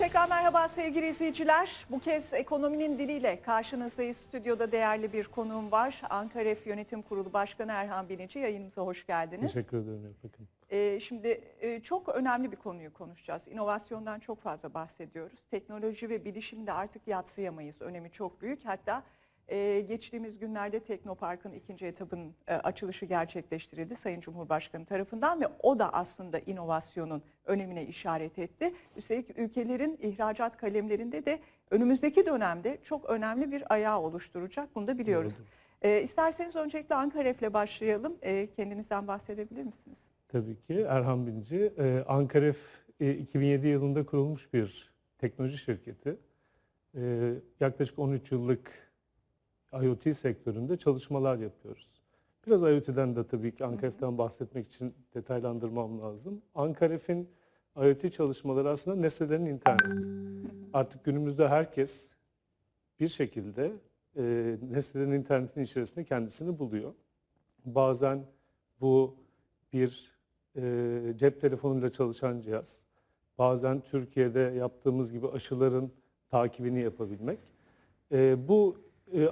Tekrar merhaba sevgili izleyiciler. Bu kez ekonominin diliyle karşınızdayız. Stüdyoda değerli bir konuğum var. Ankaref Yönetim Kurulu Başkanı Erhan Binici. Yayınımıza hoş geldiniz. Teşekkür ederim. Bakın. Şimdi çok önemli bir konuyu konuşacağız. İnovasyondan çok fazla bahsediyoruz. Teknoloji ve bilişimi de artık yadsıyamayız. Önemi çok büyük. Hatta geçtiğimiz günlerde Teknopark'ın ikinci etabının açılışı gerçekleştirildi Sayın Cumhurbaşkanı tarafından ve o da aslında inovasyonun önemine işaret etti. Üstelik ülkelerin ihracat kalemlerinde de önümüzdeki dönemde çok önemli bir ayağı oluşturacak. Bunu da biliyoruz. İsterseniz öncelikle Ankaref'le başlayalım. Kendinizden bahsedebilir misiniz? Tabii ki Erhan Binici. Ankaref 2007 yılında kurulmuş bir teknoloji şirketi. Yaklaşık 13 yıllık IoT sektöründe çalışmalar yapıyoruz. Biraz IoT'den de tabii ki Ankaref'ten bahsetmek için detaylandırmam lazım. Ankaref'in IoT çalışmaları aslında nesnelerin interneti. Artık günümüzde herkes bir şekilde nesnelerin internetinin içerisinde kendisini buluyor. Bazen bu bir cep telefonuyla çalışan cihaz, bazen Türkiye'de yaptığımız gibi aşıların takibini yapabilmek. Bu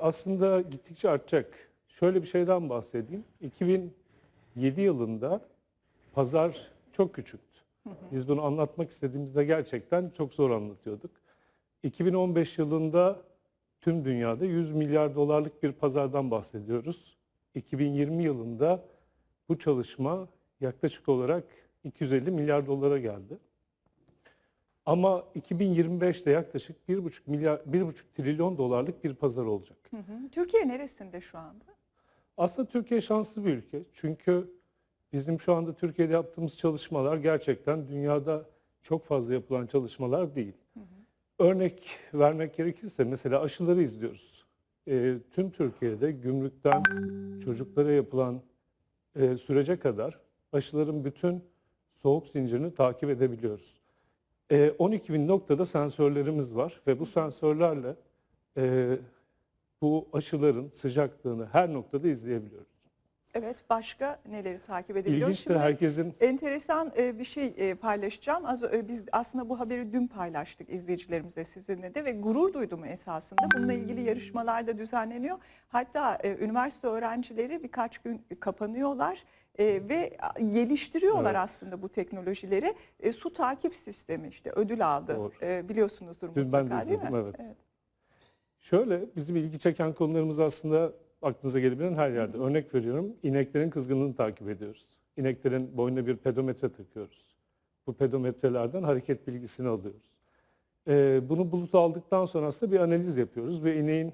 aslında gittikçe artacak. Şöyle bir şeyden bahsedeyim. 2007 yılında pazar çok küçüktü. Biz bunu anlatmak istediğimizde gerçekten çok zor anlatıyorduk. 2015 yılında tüm dünyada 100 milyar dolarlık bir pazardan bahsediyoruz. 2020 yılında bu çalışma yaklaşık olarak 250 milyar dolara geldi. Ama 2025'te yaklaşık 1,5 trilyon dolarlık bir pazar olacak. Türkiye neresinde şu anda? Aslında Türkiye şanslı bir ülke. Çünkü bizim şu anda Türkiye'de yaptığımız çalışmalar gerçekten dünyada çok fazla yapılan çalışmalar değil. Örnek vermek gerekirse mesela aşıları izliyoruz. Tüm Türkiye'de gümrükten çocuklara yapılan sürece kadar aşıların bütün soğuk zincirini takip edebiliyoruz. 12 bin noktada sensörlerimiz var ve bu sensörlerle bu aşıların sıcaklığını her noktada izleyebiliyoruz. Evet, başka neleri takip edebiliyoruz? İlginçtir herkesin. Enteresan bir şey paylaşacağım. Biz aslında bu haberi dün paylaştık izleyicilerimize, sizinle de ve gurur duydum esasında. Bununla ilgili yarışmalar da düzenleniyor. Hatta üniversite öğrencileri birkaç gün kapanıyorlar ve geliştiriyorlar Evet. aslında bu teknolojileri. Su takip sistemi işte ödül aldı. Doğru. Biliyorsunuzdur Dün mutlaka, ben de değil izledim, mi? evet. Şöyle bizim ilgi çeken konularımız aslında aklınıza gelebilen her yerde. Örnek veriyorum, ineklerin kızgınlığını takip ediyoruz. İneklerin boynuna bir pedometre takıyoruz. Bu pedometrelerden hareket bilgisini alıyoruz. Bunu buluta aldıktan sonra aslında bir analiz yapıyoruz ve ineğin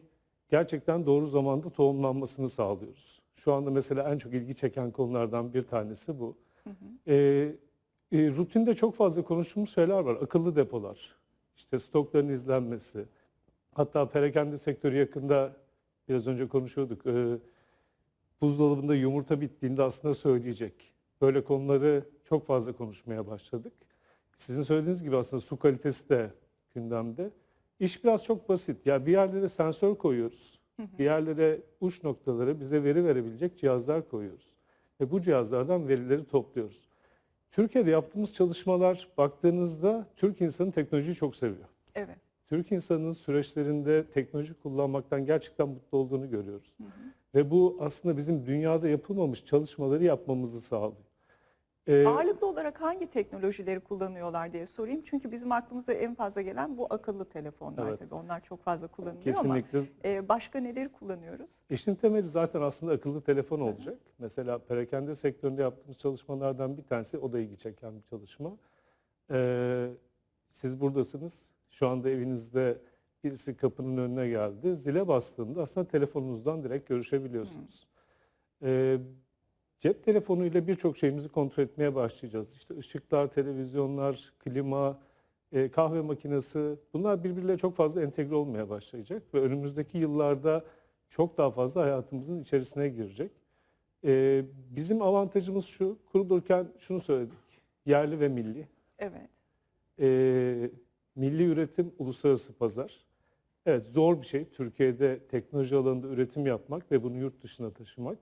gerçekten doğru zamanda tohumlanmasını sağlıyoruz. Şu anda mesela en çok ilgi çeken konulardan bir tanesi bu. Rutinde çok fazla konuştuğumuz şeyler var. Akıllı depolar, işte stokların izlenmesi. Hatta perakende sektörü yakında biraz önce konuşuyorduk. Buzdolabında yumurta bittiğinde aslında söyleyecek. Böyle konuları çok fazla konuşmaya başladık. Sizin söylediğiniz gibi aslında su kalitesi de gündemde. İş biraz çok basit. Ya bir yerlere sensör koyuyoruz. Bir yerlere uç noktalara bize veri verebilecek cihazlar koyuyoruz. Ve bu cihazlardan verileri topluyoruz. Türkiye'de yaptığımız çalışmalar baktığınızda Türk insanı teknolojiyi çok seviyor. Evet. Türk insanının süreçlerinde teknoloji kullanmaktan gerçekten mutlu olduğunu görüyoruz. Ve bu aslında bizim dünyada yapılmamış çalışmaları yapmamızı sağlıyor. Ağırlıklı olarak hangi teknolojileri kullanıyorlar diye sorayım. Çünkü bizim aklımıza en fazla gelen bu akıllı telefonlar, Evet. tabii. Onlar çok fazla kullanılıyor Kesinlikle. ama başka neleri kullanıyoruz? İşin temeli zaten aslında akıllı telefon olacak. Mesela perakende sektöründe yaptığımız çalışmalardan bir tanesi, o da ilgi çeken bir çalışma. Siz buradasınız. Şu anda evinizde birisi kapının önüne geldi. Zile bastığında aslında telefonunuzdan direkt görüşebiliyorsunuz. Cep telefonuyla birçok şeyimizi kontrol etmeye başlayacağız. İşte ışıklar, televizyonlar, klima, kahve makinesi, bunlar birbiriyle çok fazla entegre olmaya başlayacak ve önümüzdeki yıllarda çok daha fazla hayatımızın içerisine girecek. Bizim avantajımız şu, kurulurken şunu söyledik, yerli ve milli. Evet. Milli üretim, uluslararası pazar. Evet, zor bir şey Türkiye'de teknoloji alanında üretim yapmak ve bunu yurt dışına taşımak.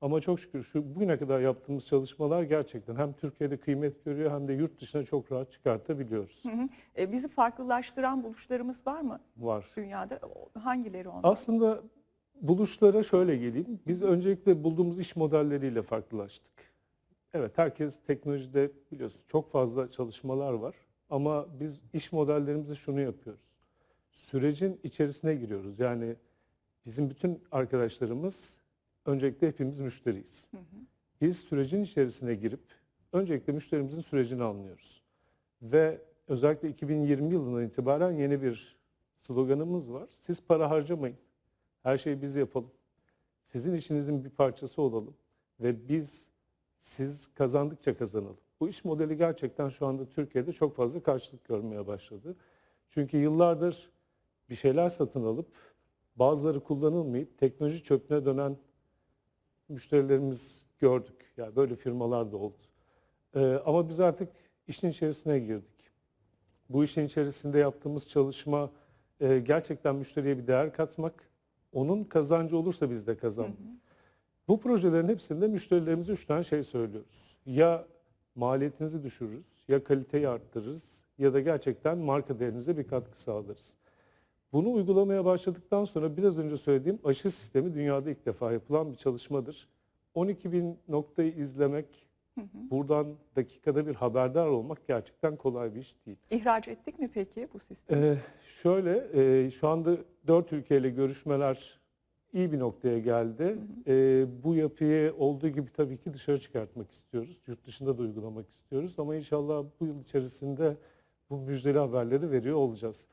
Ama çok şükür bugüne kadar yaptığımız çalışmalar gerçekten hem Türkiye'de kıymet görüyor hem de yurt dışına çok rahat çıkartabiliyoruz. Hı hı. Bizi farklılaştıran buluşlarımız var mı Var. dünyada? Hangileri onlar? Aslında buluşlara şöyle geleyim. Biz öncelikle bulduğumuz iş modelleriyle farklılaştık. Evet, herkes teknolojide biliyorsun çok fazla çalışmalar var. Ama biz iş modellerimizi şunu yapıyoruz. Sürecin içerisine giriyoruz. Yani bizim bütün arkadaşlarımız öncelikle hepimiz müşteriyiz. Hı hı. Biz sürecin içerisine girip öncelikle müşterimizin sürecini anlıyoruz. Ve özellikle 2020 yılından itibaren yeni bir sloganımız var. Siz para harcamayın. Her şeyi biz yapalım. Sizin işinizin bir parçası olalım. Ve siz kazandıkça kazanalım. Bu iş modeli gerçekten şu anda Türkiye'de çok fazla karşılık görmeye başladı. Çünkü yıllardır bir şeyler satın alıp bazıları kullanılmayıp teknoloji çöplüğüne dönen müşterilerimiz gördük. Yani böyle firmalar da oldu. Ama biz artık işin içerisine girdik. Bu işin içerisinde yaptığımız çalışma gerçekten müşteriye bir değer katmak. Onun kazancı olursa biz de kazanmak. Bu projelerin hepsinde müşterilerimize 3 tane şey söylüyoruz. Ya maliyetinizi düşürürüz, ya kaliteyi arttırırız ya da gerçekten marka değerinize bir katkı sağlarız. Bunu uygulamaya başladıktan sonra biraz önce söylediğim aşı sistemi dünyada ilk defa yapılan bir çalışmadır. 12 bin noktayı izlemek, buradan dakikada bir haberdar olmak gerçekten kolay bir iş değil. İhraç ettik mi peki bu sistemi? Şu anda 4 ülkeyle görüşmeler iyi bir noktaya geldi. Bu yapıyı olduğu gibi tabii ki dışarı çıkartmak istiyoruz. Yurt dışında da uygulamak istiyoruz. Ama inşallah bu yıl içerisinde bu müjdeli haberleri veriyor olacağız.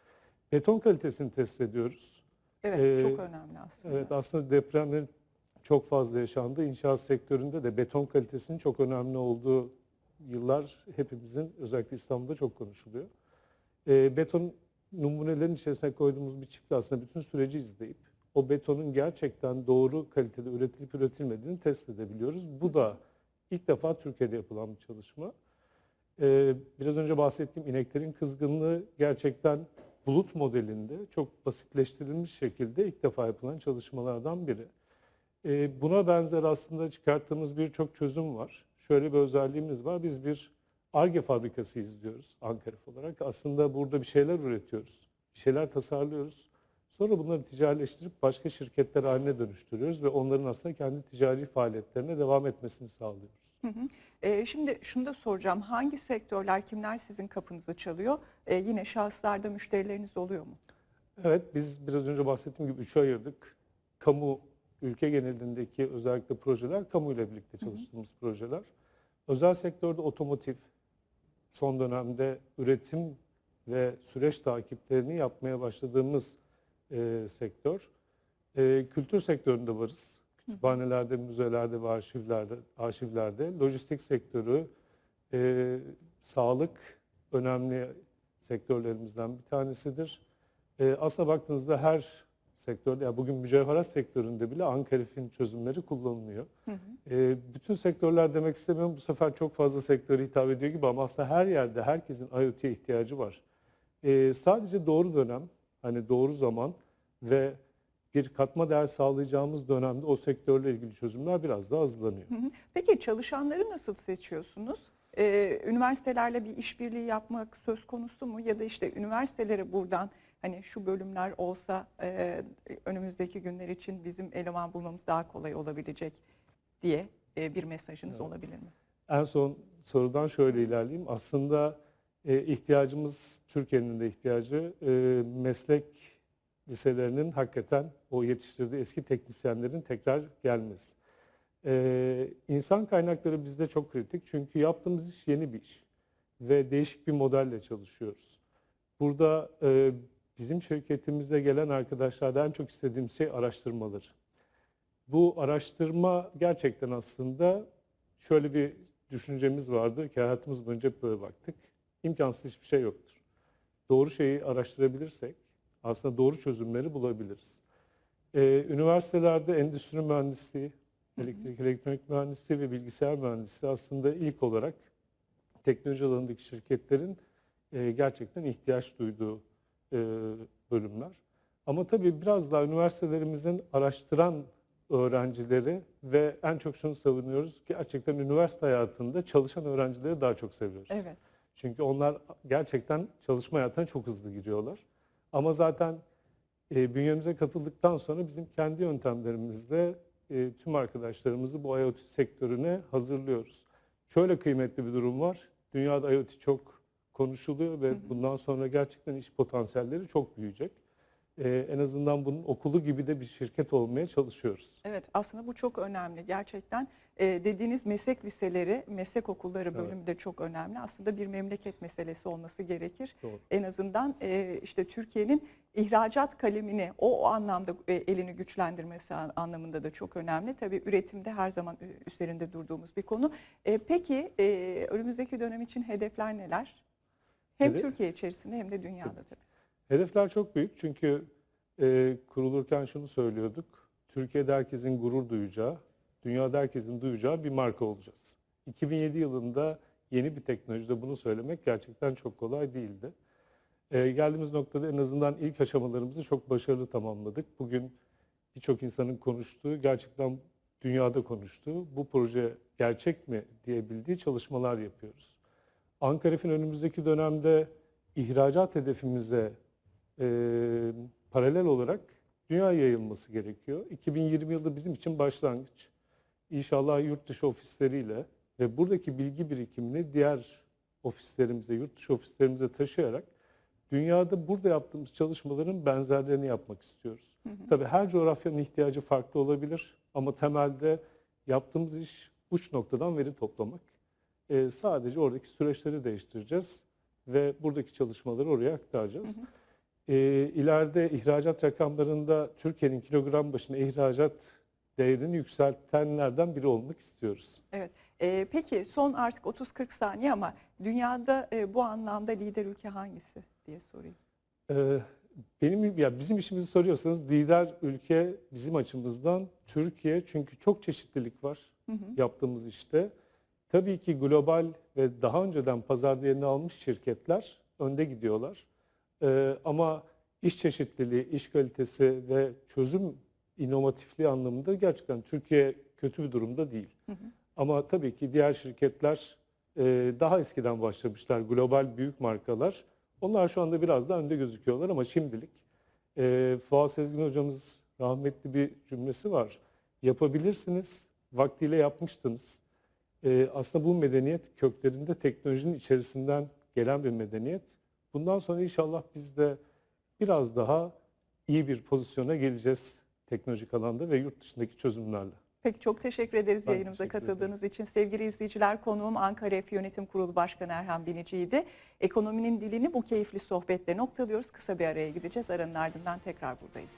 Beton kalitesini test ediyoruz. Evet, çok önemli aslında. Evet, aslında depremlerin çok fazla yaşandı. İnşaat sektöründe de beton kalitesinin çok önemli olduğu yıllar hepimizin, özellikle İstanbul'da çok konuşuluyor. Beton numunelerin içerisine koyduğumuz bir çiple aslında bütün süreci izleyip o betonun gerçekten doğru kalitede üretilip üretilmediğini test edebiliyoruz. Bu da ilk defa Türkiye'de yapılan bir çalışma. Biraz önce bahsettiğim ineklerin kızgınlığı gerçekten bulut modelinde çok basitleştirilmiş şekilde ilk defa yapılan çalışmalardan biri. Buna benzer aslında çıkarttığımız birçok çözüm var. Şöyle bir özelliğimiz var. Biz bir Ar-Ge fabrikası izliyoruz Ankaref olarak. Aslında burada bir şeyler üretiyoruz. Bir şeyler tasarlıyoruz. Sonra bunları ticarileştirip başka şirketler haline dönüştürüyoruz ve onların aslında kendi ticari faaliyetlerine devam etmesini sağlıyoruz. Şimdi şunu da soracağım. Hangi sektörler, kimler sizin kapınızı çalıyor? Yine şahıslarda müşterileriniz oluyor mu? Evet, biz biraz önce bahsettiğim gibi 3'e ayırdık. Kamu, ülke genelindeki özellikle projeler, kamu ile birlikte çalıştığımız projeler. Özel sektörde otomotiv, son dönemde üretim ve süreç takiplerini yapmaya başladığımız sektör. Kültür sektöründe varız. Kütüphanelerde, müzelerde ve arşivlerde. Lojistik sektörü, sağlık önemli sektörlerimizden bir tanesidir. Aslına baktığınızda her sektörde, yani bugün mücevherat sektöründe bile Ankaref'in çözümleri kullanılıyor. Bütün sektörler demek istemiyorum, bu sefer çok fazla sektöre hitap ediyor gibi ama aslında her yerde herkesin IoT'ye ihtiyacı var. Sadece doğru dönem, hani doğru zaman ve bir katma değer sağlayacağımız dönemde o sektörle ilgili çözümler biraz daha hızlanıyor. Peki çalışanları nasıl seçiyorsunuz? Üniversitelerle bir işbirliği yapmak söz konusu mu? Ya da işte üniversitelere buradan hani şu bölümler olsa önümüzdeki günler için bizim eleman bulmamız daha kolay olabilecek diye bir mesajınız olabilir mi? En son sorudan şöyle ilerleyeyim. Aslında ihtiyacımız, Türkiye'nin de ihtiyacı meslek liselerinin hakikaten o yetiştirdiği eski teknisyenlerin tekrar gelmesi. İnsan kaynakları bizde çok kritik çünkü yaptığımız iş yeni bir iş ve değişik bir modelle çalışıyoruz. Burada bizim şirketimize gelen arkadaşlardan en çok istediğim şey araştırmaları. Bu araştırma gerçekten aslında şöyle bir düşüncemiz vardı ki hayatımız boyunca hep böyle baktık. İmkansız hiçbir şey yoktur. Doğru şeyi araştırabilirsek aslında doğru çözümleri bulabiliriz. Üniversitelerde endüstri mühendisliği, elektrik elektronik mühendisliği ve bilgisayar mühendisliği aslında ilk olarak teknoloji alanındaki şirketlerin gerçekten ihtiyaç duyduğu bölümler. Ama tabii biraz daha üniversitelerimizin araştıran öğrencileri ve en çok şunu savunuyoruz, gerçekten üniversite hayatında çalışan öğrencileri daha çok seviyoruz. Evet. Çünkü onlar gerçekten çalışma hayatına çok hızlı giriyorlar. Ama zaten bünyemize katıldıktan sonra bizim kendi yöntemlerimizle tüm arkadaşlarımızı bu IoT sektörüne hazırlıyoruz. Şöyle kıymetli bir durum var. Dünyada IoT çok konuşuluyor ve bundan sonra gerçekten iş potansiyelleri çok büyüyecek. En azından bunun okulu gibi de bir şirket olmaya çalışıyoruz. Evet, aslında bu çok önemli. Gerçekten dediğiniz meslek liseleri, meslek okulları bölümü de çok önemli. Aslında bir memleket meselesi olması gerekir. Doğru. En azından işte Türkiye'nin ihracat kalemini o anlamda elini güçlendirmesi anlamında da çok önemli. Tabii üretimde her zaman üzerinde durduğumuz bir konu. Peki önümüzdeki dönem için hedefler neler? Hem Türkiye içerisinde hem de dünyada tabii. Hedefler çok büyük çünkü kurulurken şunu söylüyorduk. Türkiye'de herkesin gurur duyacağı, dünyada herkesin duyacağı bir marka olacağız. 2007 yılında yeni bir teknolojide bunu söylemek gerçekten çok kolay değildi. Geldiğimiz noktada en azından ilk aşamalarımızı çok başarılı tamamladık. Bugün birçok insanın konuştuğu, gerçekten dünyada konuştuğu, bu proje gerçek mi diyebildiği çalışmalar yapıyoruz. Ankaref'in önümüzdeki dönemde ihracat hedefimize paralel olarak dünyaya yayılması gerekiyor. 2020 yılı bizim için başlangıç. İnşallah yurt dışı ofisleriyle ve buradaki bilgi birikimini diğer ofislerimize, yurt dışı ofislerimize taşıyarak dünyada burada yaptığımız çalışmaların benzerlerini yapmak istiyoruz. Tabii her coğrafyanın ihtiyacı farklı olabilir ama temelde yaptığımız iş uç noktadan veri toplamak. Sadece oradaki süreçleri değiştireceğiz ve buradaki çalışmaları oraya aktaracağız. İleride ihracat rakamlarında Türkiye'nin kilogram başına ihracat değerini yükseltenlerden biri olmak istiyoruz. Evet. Peki son artık 30-40 saniye ama dünyada bu anlamda lider ülke hangisi diye sorayım. Bizim işimizi soruyorsanız lider ülke bizim açımızdan Türkiye, çünkü çok çeşitlilik var yaptığımız işte. Tabii ki global ve daha önceden pazarda yerini almış şirketler önde gidiyorlar. Ama iş çeşitliliği, iş kalitesi ve çözüm inovatifliği anlamında gerçekten Türkiye kötü bir durumda değil. Ama tabii ki diğer şirketler daha eskiden başlamışlar, global büyük markalar. Onlar şu anda biraz daha önde gözüküyorlar ama şimdilik Fuat Sezgin hocamız rahmetli bir cümlesi var. Yapabilirsiniz, vaktiyle yapmıştınız. Aslında bu medeniyet köklerinde teknolojinin içerisinden gelen bir medeniyet. Bundan sonra inşallah biz de biraz daha iyi bir pozisyona geleceğiz teknolojik alanda ve yurt dışındaki çözümlerle. Peki çok teşekkür ederiz Ben yayınımıza teşekkür katıldığınız için. Sevgili izleyiciler, konuğum Ankaref Yönetim Kurulu Başkanı Erhan Binici'ydi. Ekonominin dilini bu keyifli sohbetle noktalıyoruz. Kısa bir araya gideceğiz. Aranın ardından tekrar buradayız.